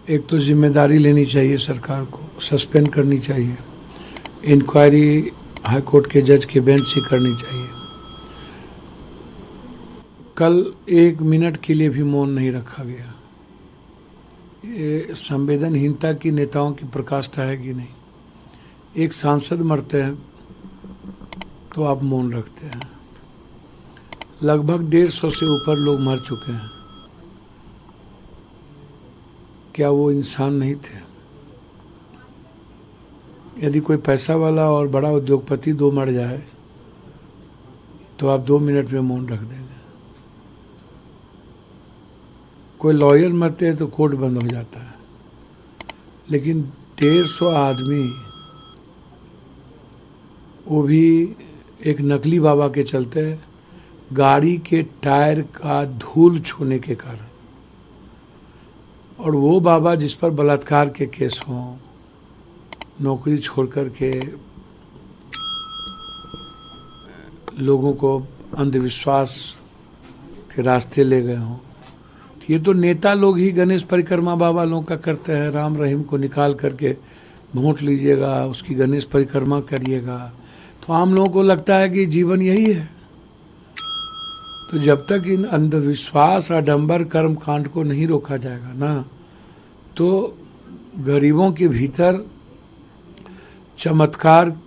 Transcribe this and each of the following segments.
एक तो जिम्मेदारी लेनी चाहिए सरकार को, सस्पेंड करनी चाहिए, इंक्वायरी हाई कोर्ट के जज के बेंच से करनी चाहिए। कल 1 मिनट के लिए भी मौन नहीं रखा गया। ये संवेदनहीनता की नेताओं की प्रकाष्ठा है कि नहीं? एक सांसद मरते हैं तो आप मौन रखते हैं। लगभग 150 से ऊपर लोग मर चुके हैं। क्या वो इंसान नहीं थे? यदि कोई पैसा वाला और बड़ा उद्योगपति 2 मर जाए तो आप 2 मिनट में मौन रख देंगे। कोई लॉयर मरते हैं तो कोर्ट बंद हो जाता है, लेकिन 150 आदमी, वो भी एक नकली बाबा के चलते, गाड़ी के टायर का धूल छूने के कारण, और वो बाबा जिस पर बलात्कार के केस हों, नौकरी छोड़कर के लोगों को अंधविश्वास के रास्ते ले गए हों। ये तो नेता लोग ही गणेश परिक्रमा बाबा लोगों का करते हैं। राम रहीम को निकाल करके वोट लीजिएगा, उसकी गणेश परिक्रमा करिएगा, तो आम लोगों को लगता है कि जीवन यही है। तो जब तक इन अंधविश्वास, आडंबर, कर्म कांड को नहीं रोका जाएगा ना, तो गरीबों के भीतर चमत्कार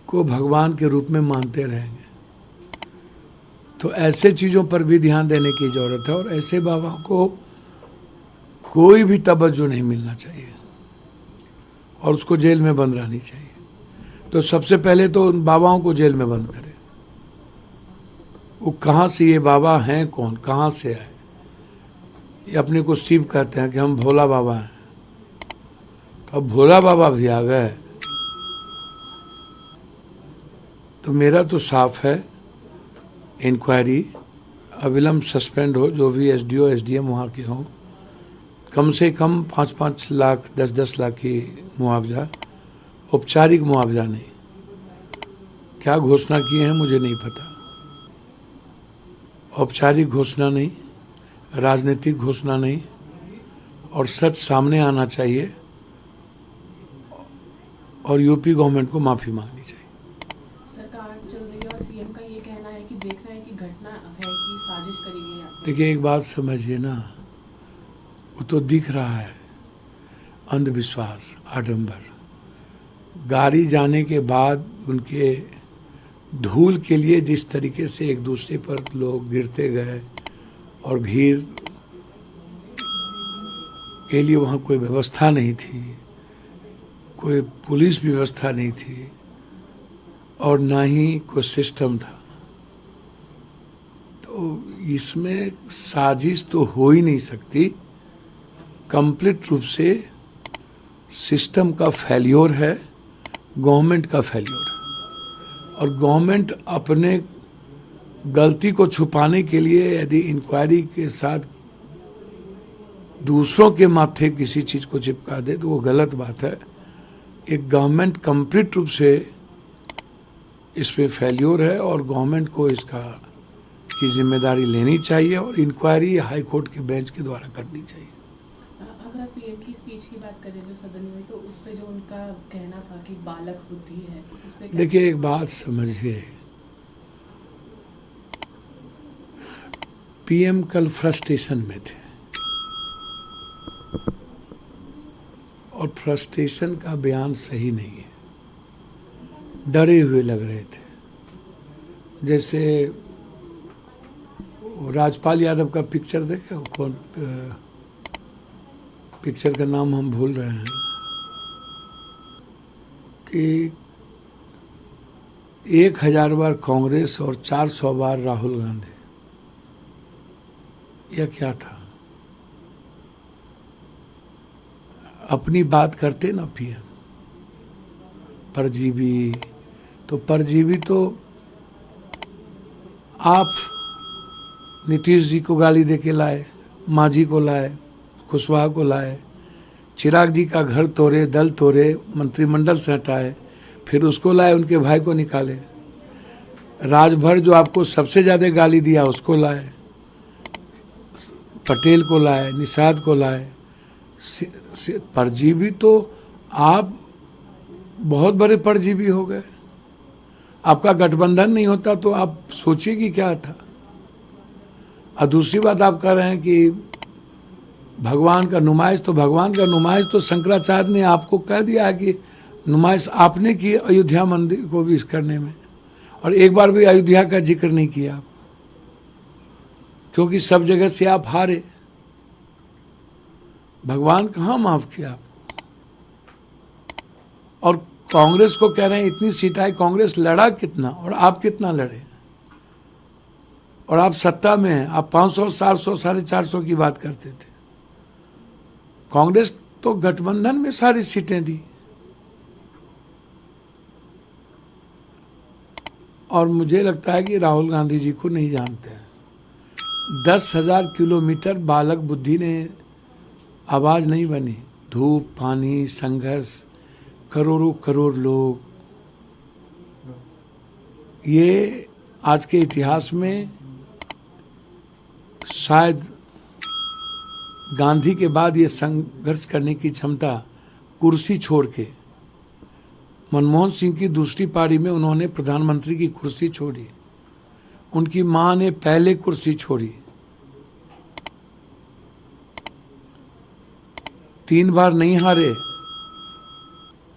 को भगवान के रूप में मानते रहेंगे। तो ऐसे चीज़ों पर भी ध्यान देने की ज़रूरत है, और ऐसे बाबा को कोई भी तवज्जो नहीं मिलना चाहिए और उसको जेल में बंद रहनी चाहिए। तो सबसे पहले तो उन बाबाओं को जेल में बंद करें। वो कहाँ से ये बाबा हैं, कौन, कहाँ से आए? ये अपने को शिव कहते हैं कि हम भोला बाबा हैं। तो अब भोला बाबा भी आ गए। तो मेरा तो साफ है, इंक्वायरी अविलंब सस्पेंड हो। जो भी एसडीओ एसडीएम वहाँ के हों, कम से कम 5-5 लाख 10-10 लाख की मुआवजा, औपचारिक मुआवजा नहीं। क्या घोषणा किए हैं मुझे नहीं पता। औपचारिक घोषणा नहीं, राजनीतिक घोषणा नहीं, और सच सामने आना चाहिए, और यूपी गवर्नमेंट को माफ़ी मांगनी चाहिए। सरकार चल रही है और सीएम का ये कहना है कि देखना है कि घटना है कि साजिश करी गई है। देखिए, एक बात समझिए ना, वो तो दिख रहा है अंधविश्वास, आडंबर। गाड़ी जाने के बाद उनके धूल के लिए जिस तरीके से एक दूसरे पर लोग गिरते गए, और भीड़ के लिए वहाँ कोई व्यवस्था नहीं थी, कोई पुलिस व्यवस्था नहीं थी, और ना ही कोई सिस्टम था। तो इसमें साजिश तो हो ही नहीं सकती। कंप्लीट रूप से सिस्टम का फेल्योर है, गवर्नमेंट का फेल्योर है। और गवर्नमेंट अपने गलती को छुपाने के लिए यदि इंक्वायरी के साथ दूसरों के माथे किसी चीज़ को चिपका दे तो वो गलत बात है। एक गवर्नमेंट कंप्लीट रूप से इसमें फेल्योर है, और गवर्नमेंट को इसका की जिम्मेदारी लेनी चाहिए, और इंक्वायरी हाई कोर्ट के बेंच के द्वारा करनी चाहिए। अगर पीएम की स्पीच की बात करें जो सदन में, तो उस पे जो उनका कहना था कि बालक बुद्धि है, तो उस पे देखिए, एक बात समझिए, पीएम कल फ्रस्ट्रेशन में थे, और फ्रस्ट्रेशन का बयान सही नहीं है। डरे हुए लग रहे थे। जैसे राजपाल यादव का पिक्चर देखे, कौन पिक्चर का नाम हम भूल रहे हैं, कि 1000 बार कांग्रेस और 400 बार राहुल गांधी। यह क्या था? अपनी बात करते ना पीएम। परजीवी तो आप नीतीश जी को गाली देके लाए, मांझी को लाए, कुशवाहा को लाए, चिराग जी का घर तोड़े, दल तोड़े, मंत्रिमंडल से हटाए, फिर उसको लाए, उनके भाई को निकाले। राजभर जो आपको सबसे ज़्यादा गाली दिया उसको लाए, पटेल को लाए, निषाद को लाए, परजीवी तो आप बहुत बड़े परजीवी हो गए। आपका गठबंधन नहीं होता तो आप सोचिए कि क्या था। और दूसरी बात आप कह रहे हैं कि भगवान का नुमाइश, तो भगवान का नुमाइश तो शंकराचार्य ने आपको कह दिया है कि नुमाइश आपने की अयोध्या मंदिर को भी करने में, और एक बार भी अयोध्या का जिक्र नहीं किया आप, क्योंकि सब जगह से आप हारे। भगवान कहाँ माफ किया आपको? और कांग्रेस को कह रहे हैं इतनी सीट आई, कांग्रेस लड़ा कितना और आप कितना लड़े? और आप सत्ता में हैं, आप 500, 400, 450 की बात करते थे। कांग्रेस तो गठबंधन में सारी सीटें दी। और मुझे लगता है कि राहुल गांधी जी को नहीं जानते हैं। 10,000 किलोमीटर बालक बुद्धि ने आवाज नहीं बनी। धूप, पानी, संघर्ष, करोड़ों करोड़ लोग, ये आज के इतिहास में शायद गांधी के बाद ये संघर्ष करने की क्षमता, कुर्सी छोड़ के, मनमोहन सिंह की दूसरी पारी में उन्होंने प्रधानमंत्री की कुर्सी छोड़ी, उनकी मां ने पहले कुर्सी छोड़ी, 3 बार नहीं हारे।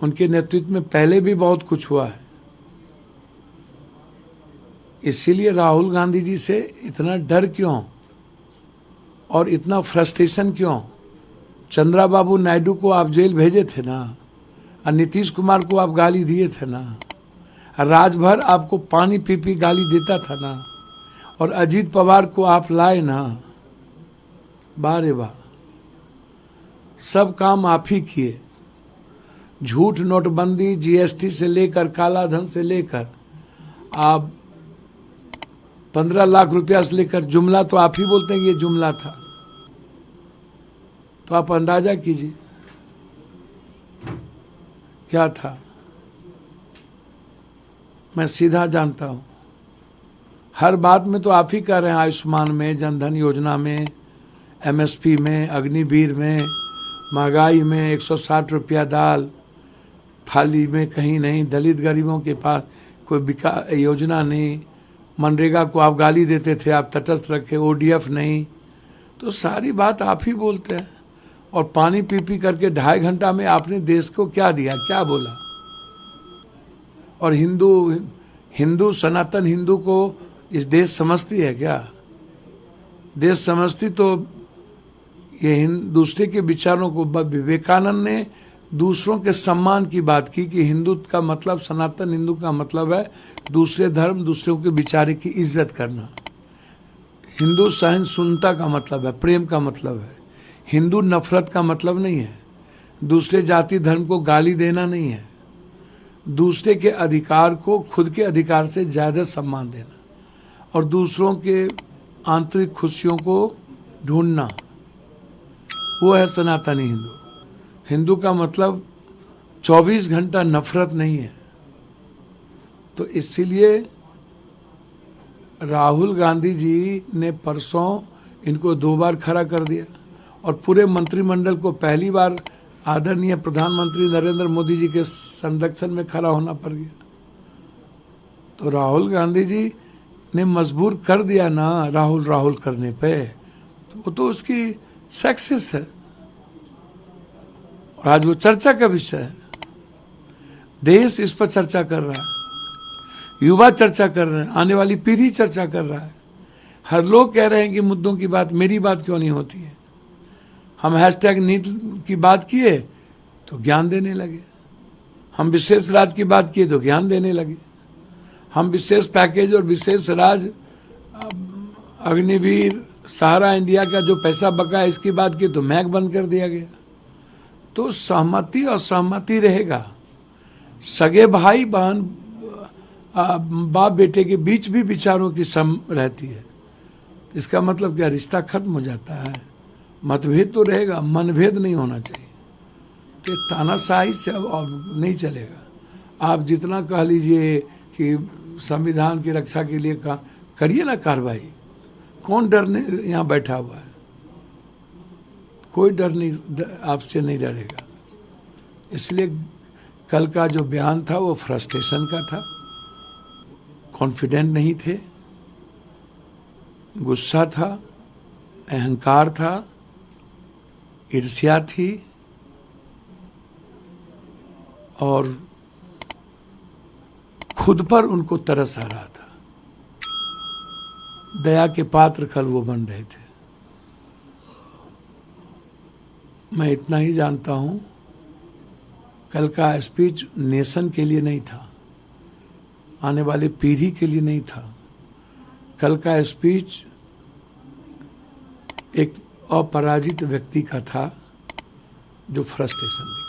उनके नेतृत्व में पहले भी बहुत कुछ हुआ है। इसीलिए राहुल गांधी जी से इतना डर क्यों और इतना फ्रस्ट्रेशन क्यों? चंद्रबाबू नायडू को आप जेल भेजे थे ना, और नीतीश कुमार को आप गाली दिए थे ना, राजभर आपको पानी पी पी गाली देता था ना, और अजीत पवार को आप लाए ना। बारे वाह, सब काम आप ही किए। झूठ नोटबंदी, जीएसटी से लेकर, काला धन से लेकर, आप 15 लाख रुपया से लेकर, जुमला तो आप ही बोलते हैं कि ये जुमला था। तो आप अंदाजा कीजिए क्या था। मैं सीधा जानता हूं, हर बात में तो आप ही कह रहे हैं, आयुष्मान में, जनधन योजना में, एमएसपी में, अग्निवीर में, महंगाई में, 160 रुपया दाल थाली में कहीं नहीं, दलित गरीबों के पास कोई योजना नहीं, मनरेगा को आप गाली देते थे, आप तटस्थ रखे, ओडीएफ नहीं। तो सारी बात आप ही बोलते हैं। और पानी पी पी करके 2.5 घंटा में आपने देश को क्या दिया, क्या बोला? और हिंदू सनातन हिंदू को इस देश समझती है क्या? देश समझती तो ये दूसरे के विचारों को, विवेकानंद ने दूसरों के सम्मान की बात की कि हिंदू का मतलब, सनातन हिंदू का मतलब है दूसरे धर्म, दूसरों के विचार की इज्जत करना। हिंदू सहिष्णुता का मतलब है, प्रेम का मतलब है। हिंदू नफरत का मतलब नहीं है, दूसरे जाति धर्म को गाली देना नहीं है, दूसरे के अधिकार को खुद के अधिकार से ज्यादा सम्मान देना, और दूसरों के आंतरिक खुशियों को ढूंढना, वो है सनातनी हिंदू। हिंदू का मतलब 24 घंटा नफरत नहीं है। तो इसीलिए राहुल गांधी जी ने परसों इनको 2 बार खड़ा कर दिया, और पूरे मंत्रिमंडल को पहली बार आदरणीय प्रधानमंत्री नरेंद्र मोदी जी के संरक्षण में खड़ा होना पड़ गया। तो राहुल गांधी जी ने मजबूर कर दिया ना राहुल करने पे, तो वो तो उसकी सक्सेस है। और आज वो चर्चा का विषय है, देश इस पर चर्चा कर रहा है, युवा चर्चा कर रहे हैं, आने वाली पीढ़ी चर्चा कर रहा है। हर लोग कह रहे हैं कि मुद्दों की बात, मेरी बात क्यों नहीं होती है? हम हैशटैग नीट की बात किए तो ज्ञान देने लगे, हम विशेष राज की बात किए तो ज्ञान देने लगे, हम विशेष पैकेज और विशेष राज, अग्निवीर, सहारा इंडिया का जो पैसा बका है इसकी बात की तो मैक बंद कर दिया गया। तो सहमति और सहमति रहेगा। सगे भाई बहन, बाप बेटे के बीच भी विचारों की सम रहती है। इसका मतलब क्या, रिश्ता खत्म हो जाता है? मतभेद तो रहेगा, मनभेद नहीं होना चाहिए। तो तानाशाही से अब नहीं चलेगा। आप जितना कह लीजिए कि संविधान की रक्षा के लिए करिए ना कार्रवाई, कौन डरने यहाँ बैठा हुआ है? कोई डर नहीं, आपसे नहीं डरेगा। इसलिए कल का जो बयान था वो फ्रस्ट्रेशन का था, कॉन्फिडेंट नहीं थे, गुस्सा था, अहंकार था, ईर्ष्या थी और खुद पर उनको तरस आ रहा था। दया के पात्र कल वो बन रहे थे। मैं इतना ही जानता हूं, कल का स्पीच नेशन के लिए नहीं था, आने वाली पीढ़ी के लिए नहीं था। कल का स्पीच एक अपराजित व्यक्ति का था जो फ्रस्ट्रेशन